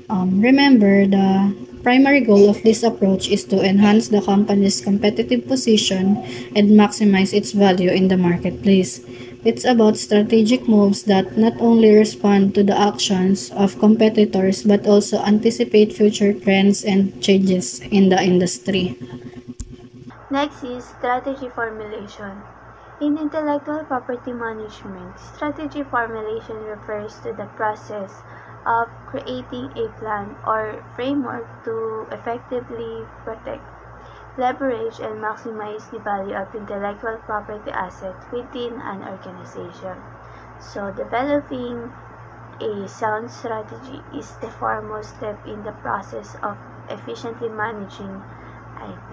Remember, the primary goal of this approach is to enhance the company's competitive position and maximize its value in the marketplace. It's about strategic moves that not only respond to the actions of competitors but also anticipate future trends and changes in the industry. Next is strategy formulation. In intellectual property management, strategy formulation refers to the process of creating a plan or framework to effectively protect, leverage, and maximize the value of intellectual property assets within an organization. So, developing a sound strategy is the foremost step in the process of efficiently managing IP.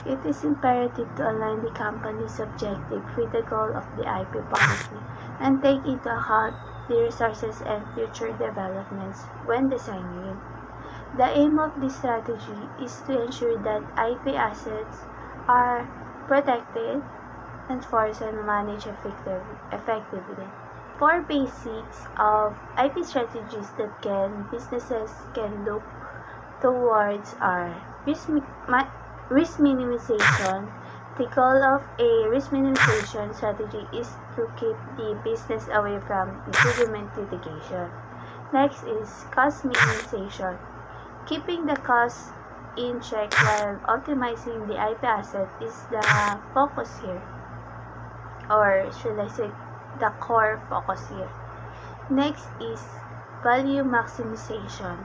It is imperative to align the company's objective with the goal of the IP policy and take into account the resources and future developments when designing it. The aim of this strategy is to ensure that IP assets are protected, enforced, and managed effectively. Four basics of IP strategies that businesses can look towards are risk minimization. The goal of a risk minimization strategy is to keep the business away from infringement litigation. Next is cost minimization. Keeping the costs in check while optimizing the IP asset is the focus here, or should I say the core focus here. Next is value maximization.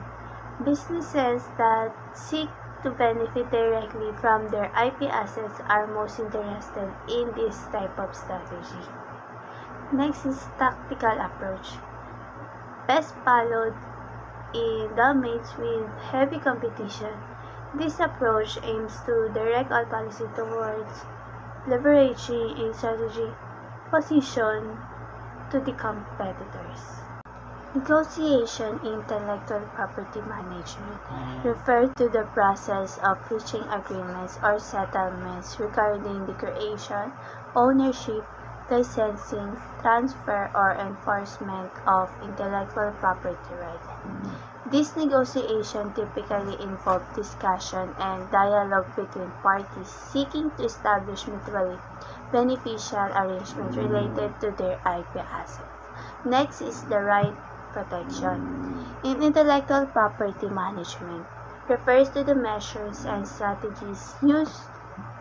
Businesses that seek to benefit directly from their IP assets are most interested in this type of strategy. Next is tactical approach. Best followed in domains with heavy competition. This approach aims to direct all policy towards leveraging a strategic position to the competitors. Negotiation in intellectual property management refers to the process of reaching agreements or settlements regarding the creation, ownership, licensing, transfer, or enforcement of intellectual property rights. This negotiation typically involves discussion and dialogue between parties seeking to establish mutually beneficial arrangements related to their IP assets. Next is the right protection. In intellectual property management, refers to the measures and strategies used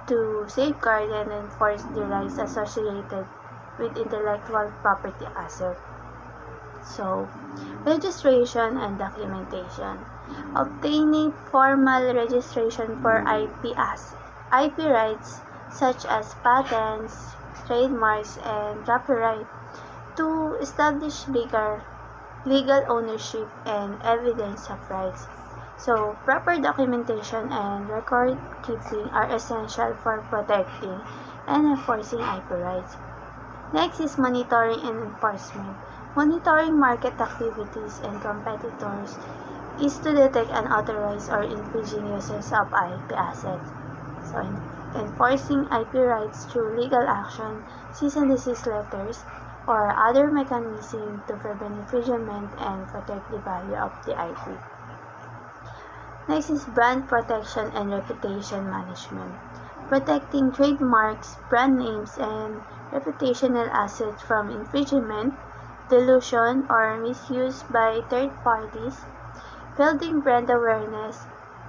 to safeguard and enforce the rights associated with intellectual property assets. So, registration and documentation. Obtaining formal registration for IP rights such as patents, trademarks, and copyright to establish legal ownership and evidence of rights. So, proper documentation and record keeping are essential for protecting and enforcing IP rights. Next is monitoring and enforcement. Monitoring market activities and competitors is to detect unauthorized or infringing uses of IP assets. So, enforcing IP rights through legal action, cease and desist letters, or other mechanisms to prevent infringement and protect the value of the IP. Next is brand protection and reputation management. Protecting trademarks, brand names, and reputational assets from infringement, dilution, or misuse by third parties, building brand awareness,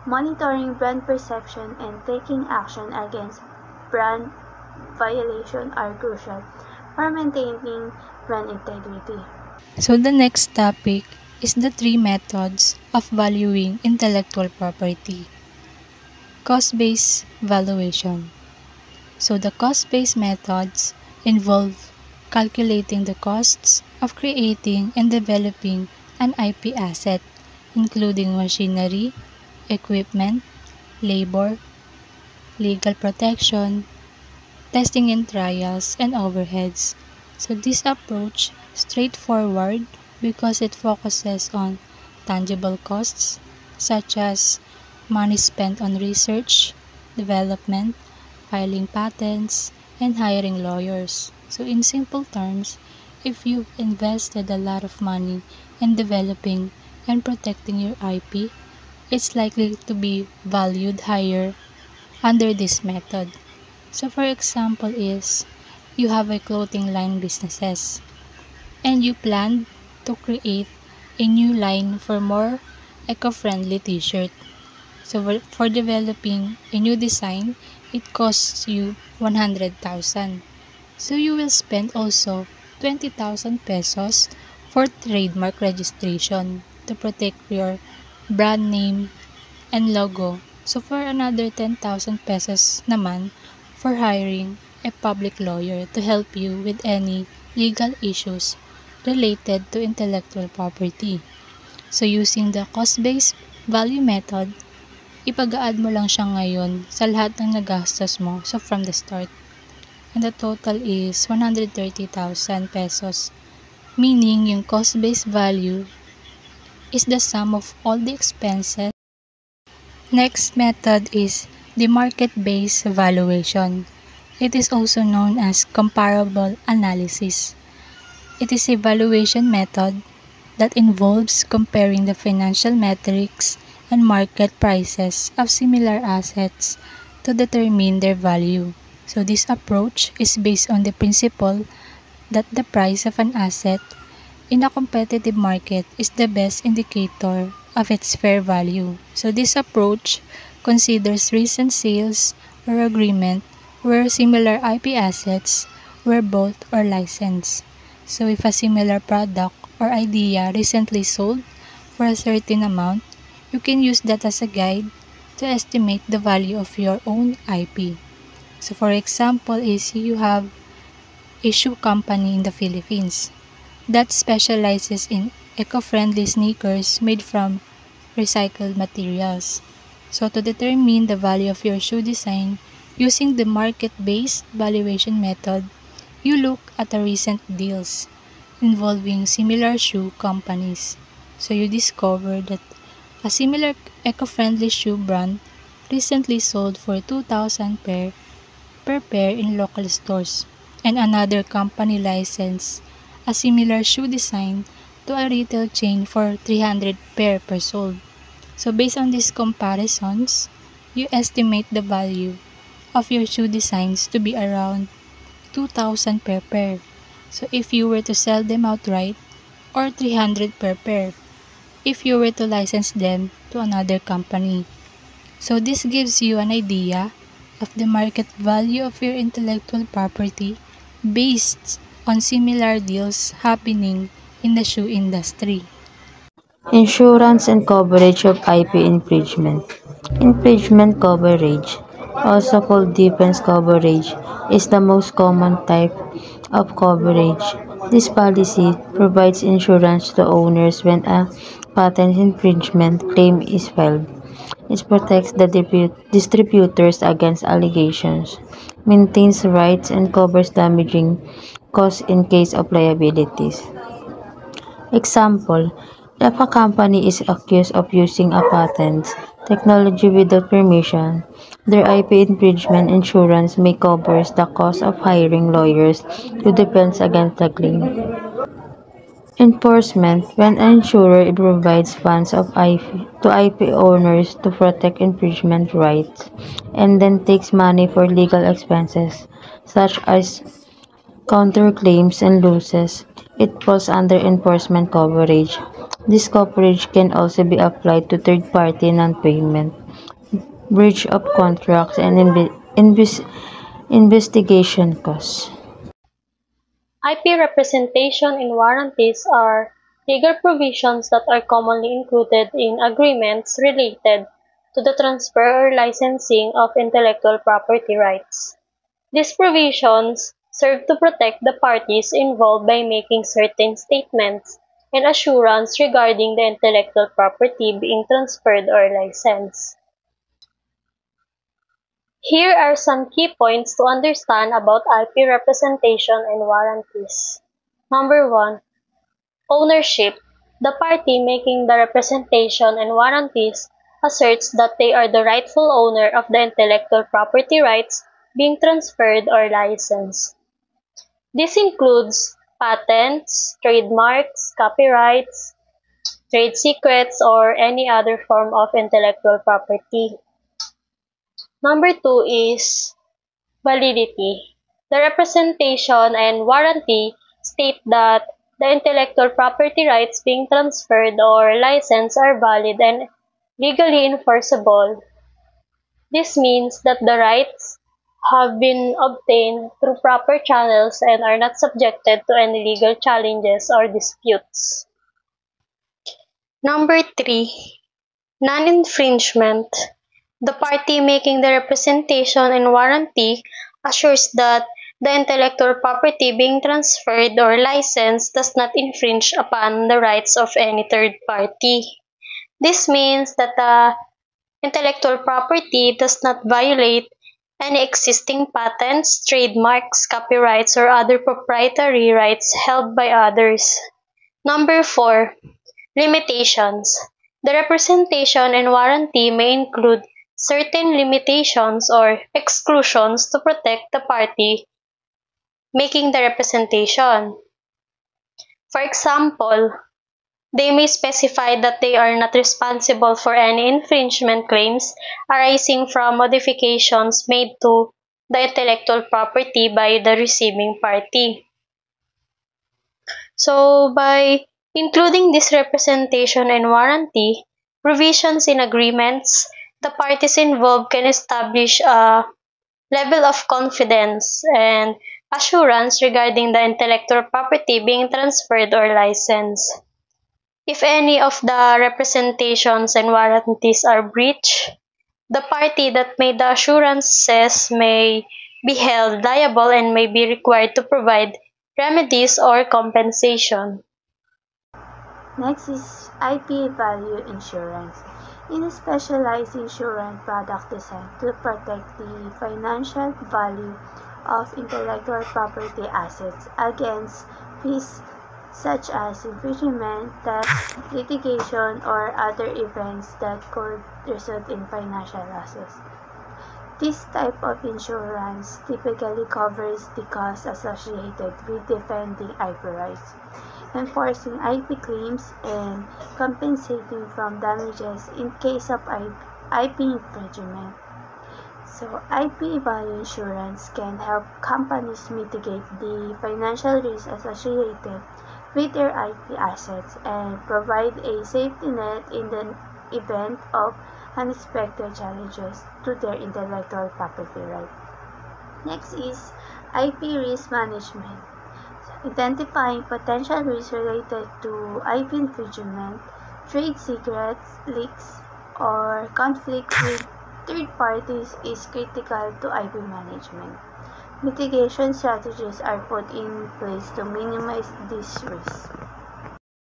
monitoring brand perception, and taking action against brand violation are crucial for maintaining brand integrity. So the next topic is the three methods of valuing intellectual property. Cost-based valuation. So the cost-based methods involve calculating the costs of creating and developing an IP asset, including machinery, equipment, labor, legal protection, testing and trials, and overheads. So this approach is straightforward because it focuses on tangible costs such as money spent on research, development, filing patents, and hiring lawyers. So in simple terms, if you've invested a lot of money in developing and protecting your IP, it's likely to be valued higher under this method. So for example is, you have a clothing line businesses and you plan to create a new line for more eco-friendly t-shirt. So for developing a new design, it costs you 100,000. So you will spend also 20,000 pesos for trademark registration to protect your brand name and logo. So for another 10,000 pesos naman for hiring a public lawyer to help you with any legal issues related to intellectual property. So using the cost-based value method, ipag-add mo lang siya ngayon sa lahat ng nagastos mo, so from the start. And the total is 130,000 pesos, meaning yung cost-based value is the sum of all the expenses. Next method is the market-based valuation. It is also known as comparable analysis. It is a valuation method that involves comparing the financial metrics and market prices of similar assets to determine their value. So this approach is based on the principle that the price of an asset in a competitive market is the best indicator of its fair value. So this approach considers recent sales or agreement where similar IP assets were bought or licensed. So if a similar product or idea recently sold for a certain amount, you can use that as a guide to estimate the value of your own IP. So for example is you have a shoe company in the Philippines that specializes in eco-friendly sneakers made from recycled materials. So to determine the value of your shoe design using the market-based valuation method, you look at the recent deals involving similar shoe companies. So you discover that a similar eco-friendly shoe brand recently sold for 2,000 per pair in local stores, and another company licensed a similar shoe design to a retail chain for 300 per sold. So based on these comparisons, you estimate the value of your shoe designs to be around 2,000 per pair. So if you were to sell them outright, or 300 per pair if you were to license them to another company. So this gives you an idea of the market value of your intellectual property based on similar deals happening in the shoe industry. Insurance and coverage of IP infringement. Infringement coverage, also called defense coverage, is the most common type of coverage. This policy provides insurance to owners when a patent infringement claim is filed. It protects the distributors against allegations, maintains rights, and covers damaging costs in case of liabilities. Example, if a company is accused of using a patent technology without permission, their IP infringement insurance may cover the cost of hiring lawyers to defend against the claim. Enforcement, when an insurer provides funds of to IP owners to protect infringement rights and then takes money for legal expenses such as counterclaims and losses, it falls under enforcement coverage. This coverage can also be applied to third-party non-payment, breach of contracts, and Investigation costs. IP representation in warranties are legal provisions that are commonly included in agreements related to the transfer or licensing of intellectual property rights. These provisions serve to protect the parties involved by making certain statements and assurance regarding the intellectual property being transferred or licensed. Here are some key points to understand about IP representation and warranties. Number 1. Ownership. The party making the representation and warranties asserts that they are the rightful owner of the intellectual property rights being transferred or licensed. This includes patents, trademarks, copyrights, trade secrets, or any other form of intellectual property. Number 2 is validity. The representation and warranty state that the intellectual property rights being transferred or licensed are valid and legally enforceable. This means that the rights have been obtained through proper channels and are not subjected to any legal challenges or disputes. Number 3. Non-infringement. The party making the representation and warranty assures that the intellectual property being transferred or licensed does not infringe upon the rights of any third party. This means that the intellectual property does not violate any existing patents, trademarks, copyrights, or other proprietary rights held by others. Number 4. Limitations. The representation and warranty may include certain limitations or exclusions to protect the party making the representation. For example, they may specify that they are not responsible for any infringement claims arising from modifications made to the intellectual property by the receiving party. So, by including this representation and warranty provisions in agreements, the parties involved can establish a level of confidence and assurance regarding the intellectual property being transferred or licensed. If any of the representations and warranties are breached, the party that made the assurances may be held liable and may be required to provide remedies or compensation. Next is IP value insurance. It is specialized insurance product designed to protect the financial value of intellectual property assets against risks such as infringement, theft, litigation, or other events that could result in financial losses. This type of insurance typically covers the costs associated with defending IP rights, enforcing IP claims, and compensating from damages in case of IP infringement. So, IP value insurance can help companies mitigate the financial risks associated with their IP assets and provide a safety net in the event of unexpected challenges to their intellectual property right. Next is IP risk management. Identifying potential risks related to IP infringement, trade secrets, leaks, or conflicts with third parties is critical to IP management. Mitigation strategies are put in place to minimize these risks.